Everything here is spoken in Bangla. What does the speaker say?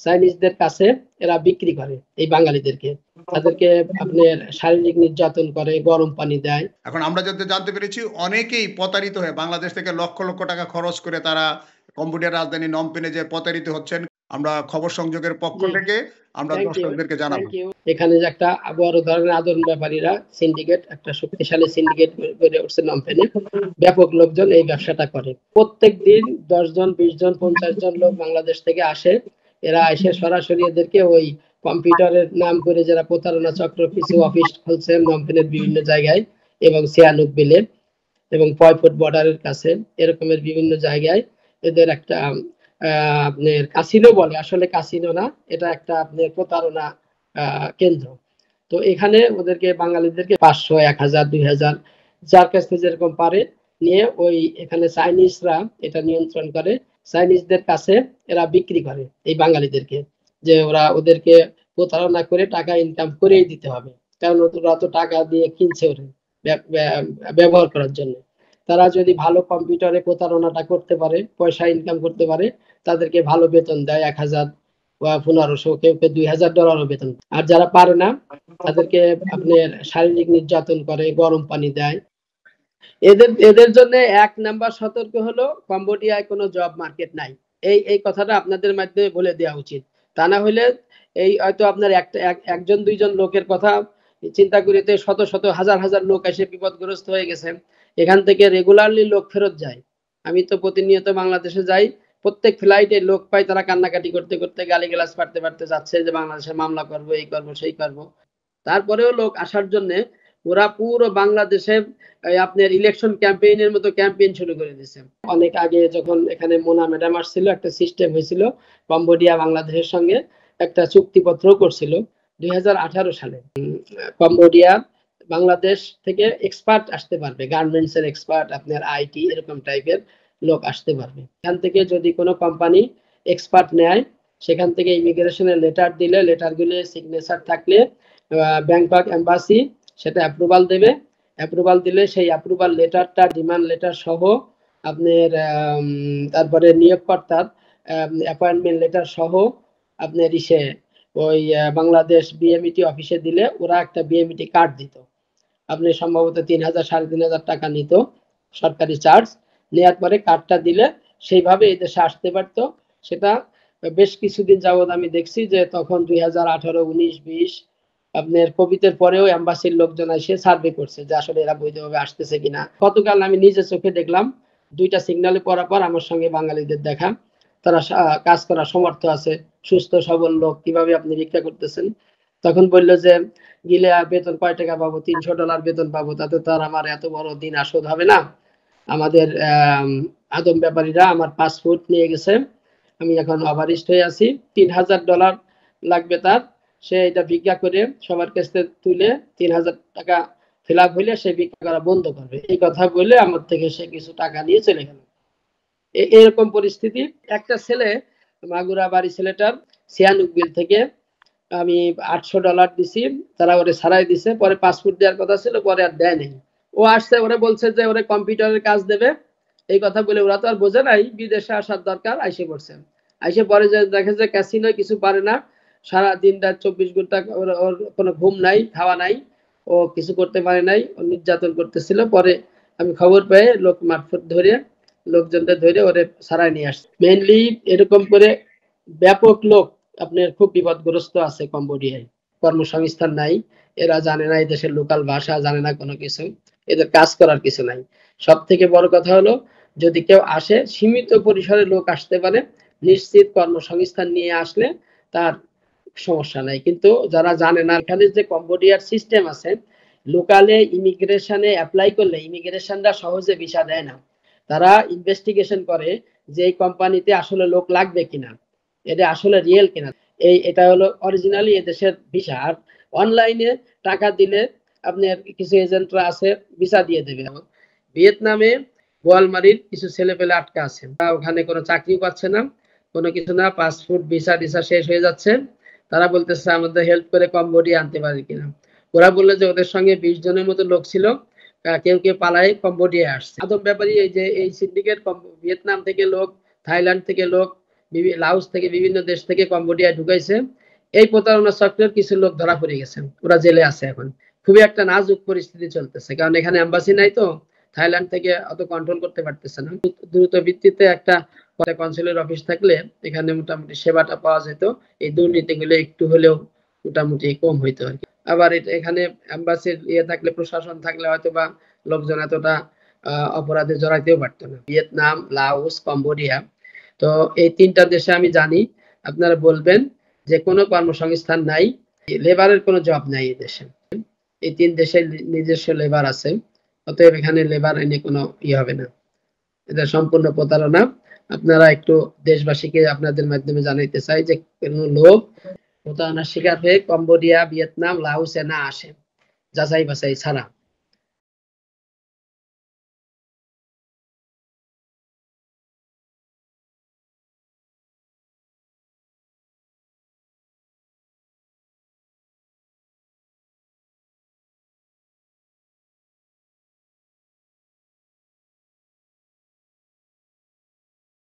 চাইনিজদের কাছে এরা বিক্রি করে এই বাঙালিদেরকে, তাদেরকে আপনার শারীরিক নির্যাতন করে, গরম পানি দেয়। এখন আমরা যাতে জানতে পেরেছি অনেকেই প্রতারিত হয়ে বাংলাদেশ থেকে লক্ষ লক্ষ টাকা খরচ করে তারা কম্বোডিয়ার রাজধানী নমপেনে যে প্রতারিত হচ্ছেন, আমরা খবর সংযোগের পক্ষ থেকে আমরা দর্শকদেরকে জানাবো। এখানে যে একটা বড় ধরনের আদরণ ব্যাপারীরা সিন্ডিকেট, একটা শক্তিশালী সিন্ডিকেট গড়ে উঠছে নমপেনে। ব্যাপক লোকজন এই ব্যবসাটা করে। প্রত্যেক দিন 10 জন, 20 জন, 50 জন লোক বাংলাদেশ থেকে আসে। এরা এসে সরাসরি এদেরকে ওই কম্পিউটারের নাম করে যারা প্রতারণা চক্র কিছু অফিস খুলছে নমপেনের বিভিন্ন জায়গায় এবং সিয়ানুক বিলে এবং পয়ফুট বর্ডারের কাছে, এরকমের বিভিন্ন জায়গায় এদের একটা আপনার কাসিনো বলে, আসলে কাসিনো না, এটা একটা আপনার প্রতারণা কেন্দ্র। তো এখানে ওদেরকে বাঙালিদেরকে 500, 1000, 2000 যার কাছ থেকে যেরকম পারে নিয়ে ওই এখানে চাইনিজরা এটা নিয়ন্ত্রণ করে। চাইনিজদের কাছে এরা বিক্রি করে এই বাঙালিদেরকে, যে ওরা ওদেরকে প্রতারণা করে টাকা ইনকাম করেই দিতে হবে, কারণ ওরা তো টাকা দিয়ে কিনছে ওরা ব্যবহার করার জন্য। তারা যদি ভালো কম্পিউটারে প্রতারণাটা করতে পারে, পয়সা ইনকাম করতে পারে, তাদেরকে ভালো বেতন দেয়, 1000 বা 1500, কেউ কেউ $2000 বেতন। আর যারা পারে না তাদেরকে আপনার শারীরিক নির্যাতন করে, গরম পানি দেয়। এদের জন্য 1 নাম্বার সতর্ক হলো কম্বোডিয়ায় কোনো জব মার্কেট নাই। এই কথাটা আপনাদের মাধ্যমে বলে দেওয়া উচিত। তা না হলে এই হয়তো আপনার একজন 2 জন লোকের কথা চিন্তা করিতে শত শত হাজার হাজার লোক এসে বিপদগ্রস্ত হয়ে গেছে। এখান থেকে রেগুলারলি লোক ফেরত যায়। আমি তো প্রতিনিয়ত বাংলাদেশে যাই, প্রত্যেক ফ্লাইটে লোক পাই তারা কান্নাকাটি করতে করতে গালিগালাজ পারতে যাচ্ছে যে বাংলাদেশে মামলা করব, এই করব, সেই করব। তারপরেও লোক আসার জন্য ওরা পুরো বাংলাদেশে আপনার ইলেকশন ক্যাম্পেইনের মতো ক্যাম্পেইন শুরু করে দিয়েছে। অনেক আগে যখন এখানে মোনা ম্যাডাম আসছিল, একটা সিস্টেম হয়েছিল, কম্বোডিয়া বাংলাদেশের সঙ্গে একটা চুক্তিপত্র করছিল 2018 সালে। কম্বোডিয়া বাংলাদেশ থেকে এক্সপার্ট আসতে পারবে, গার্মেন্টস এর এক্সপার্ট, আপনার আইটি এরকম টাইপের লোক আসতে পারবে। এখান থেকে যদি কোনো কোম্পানি এক্সপার্ট নেয়, সেখান থেকে ইমিগ্রেশনের লেটার দিলে, লেটারগুলো সিগনেচার থাকলে ব্যাংকক এম্বাসি সেটা অ্যাপ্রুভাল দেবে। অ্যাপ্রুভাল দিলে সেই অ্যাপ্রুভাল লেটারটা, ডিমান্ড লেটার সহ আপনার তারপরে নিয়োগকর্তার অ্যাপয়েন্টমেন্ট লেটার সহ আপনার ওই বাংলাদেশ বিএমইটি অফিসে দিলে ওরা একটা বিএমইটি কার্ড দিত। আপনি সম্ভবত 3000, 3500 টাকা নিত সরকারি চার্জ। নেওয়ার পরে কার্ডটা দিলে সেইভাবে এই দেশে আসতে পারত। সেটা বেশ কিছুদিন যাবৎ আমি দেখছি যে তখন 2018, 19, 20 আপনার কোভিডের পরেও এম্বাসির লোকজন এসে সার্ভে করছে যে আসলে এরা বৈধভাবে আসতেছে কিনা। গতকাল আমি নিজে চোখে দেখলাম, 2টা সিগন্যালে পড়ার পর আমার সঙ্গে বাঙালিদের দেখা, তারা কাজ করার সমর্থ আছে, সুস্থ সবল লোক, কিভাবে আপনি ভিক্ষা করতেছেন। তখন বললো যে গিলে বেতন কয় টাকা পাবো, $300 বেতন পাবো, তাতে তো আর আমার এত বড় দিন আসদ হবে না। আমাদের আদম ব্যাপারীরা আমার পাসপোর্ট নিয়ে গেছে, আমি এখন ওভারস্ট হয়ে আছি, $3000 লাগবে তার। সে এটা ভিক্ষা করে সবার কাছে তুলে 3000 টাকা ফিল আপ হইলে সে ভিক্ষা করা বন্ধ করবে, এই কথা বলে আমার থেকে সে কিছু টাকা নিয়ে চলে গেল। এরকম পরিস্থিতি। একটা ছেলে, মাগুরা বাড়ি ছেলেটার, সিয়ানুক বিল থেকে আমি $800 দিছি, তারা ওরে ছাড়াই দিছে। পরে পাসপোর্ট দেওয়ার কথা ছিল, পরে আর দেয় নাই। ও আসছে, ওরা বলছে যে ওরা কম্পিউটারের কাজ দেবে, এই কথা বলে ওরা তো আর বোঝে নাই বিদেশে আসার দরকার, আইসে পড়ছে। আইসে পরে যে দেখে যে ক্যাসিনো কিছু পারে না, সারা দিন রাত 24 ঘন্টা ওর কোনো ঘুম নাই, খাওয়া নাই, ও কিছু করতে পারে নাই, ও নির্যাতন করতেছিল। পরে আমি খবর পেয়ে লোক মারফত ধরে, লোকজনদের ধরে ওরে ছাড়াই নিয়ে আসছে। মেইনলি এরকম করে ব্যাপক লোক আপনার খুব বিপদগ্রস্ত আছে কম্বোডিয়ায়। কর্মসংস্থান নাই, এরা জানে না এই দেশের লোকাল ভাষা, জানে না কোনো কিছু, এদের কাজ করার কিছু নাই। সব থেকে বড় কথা হলো, যদি কেউ আসে, সীমিত পরিসরে লোক আসতে পারে, নিশ্চিত কর্মসংস্থান নিয়ে আসলে তার সমস্যা নাই। কিন্তু যারা জানে না, এখানে যে কম্বোডিয়ার সিস্টেম আছে, লোকালে ইমিগ্রেশনে অ্যাপ্লাই করলে ইমিগ্রেশনরা সহজে ভিসা দেয় না। তারা ইনভেস্টিগেশন করে যে এই কোম্পানিতে আসলে লোক লাগবে কিনা, এটা আসলে রিয়েল কিনা। এটা হলো অরিজিনালি এদেশের ভিসা। আর অনলাইনে টাকা দিলে আপনার কিছু এজেন্টরা আছে, ভিসা দিয়ে দেবে। ভিয়েতনামে গোয়ালমারির কিছু ছেলে পেলে আটকা আছে, ওখানে কোনো চাকরি পাচ্ছে না, কোনো কিছু না, পাসপোর্ট ভিসা টিসা শেষ হয়ে যাচ্ছে। তারা বলতেছে আমাদের হেল্প করে কম্বোডিয়া আনতে পারে কিনা। ওরা বললো যে ওদের সঙ্গে 20 জনের মতো লোক ছিল, কেউ কেউ পালায় কম্বোডিয়া আসছে। আদম ব্যাপারী এই যে এই সিন্ডিকেট ভিয়েতনাম থেকে লোক, থাইল্যান্ড থেকে লোক, লাওস থেকে বিভিন্ন দেশ থেকে কম্বোডিয়া ঢুকাইছে। এই প্রতারণা চক্রের কিছু লোক ধরা পড়ে গেছে, ওরা জেলে আছে এখন। খুবই একটা নাজুক পরিস্থিতি চলতেছে, কারণ এখানে এম্বাসি নাই তো, থাইল্যান্ড থেকে অত কন্ট্রোল করতে পারতেছে না। দ্রুত ভিত্তিতে একটা কনসুলের অফিস থাকলে এখানে মোটামুটি সেবাটা পাওয়া যেত, এই দুর্নীতিগুলো একটু হলেও মোটামুটি কম হইতো আর কি। আবার এখানে এম্বাসির ইয়ে থাকলে, প্রশাসন থাকলে হয়তো বা লোকজন এতটা অপরাধে জড়াইতেও পারতো না। ভিয়েতনাম, লাওস, কম্বোডিয়া, তো এই 3টা দেশে আমি জানি। আপনারা বলবেন যে কোনো কর্মসংস্থান নাই, লেবারের কোনো জব নাই এই দেশে। এই 3 দেশে নিজস্ব লেবার আছে, অতএব এখানে লেবার এনে কোনো ইয়ে হবে না, এটা সম্পূর্ণ প্রতারণা। আপনারা একটু দেশবাসীকে আপনাদের মাধ্যমে জানাইতে চাই যে কোনো লোক প্রতারণার শিকার হয়ে কম্বোডিয়া, ভিয়েতনাম, লাওসে না আসে যাচাই বাছাই ছাড়া।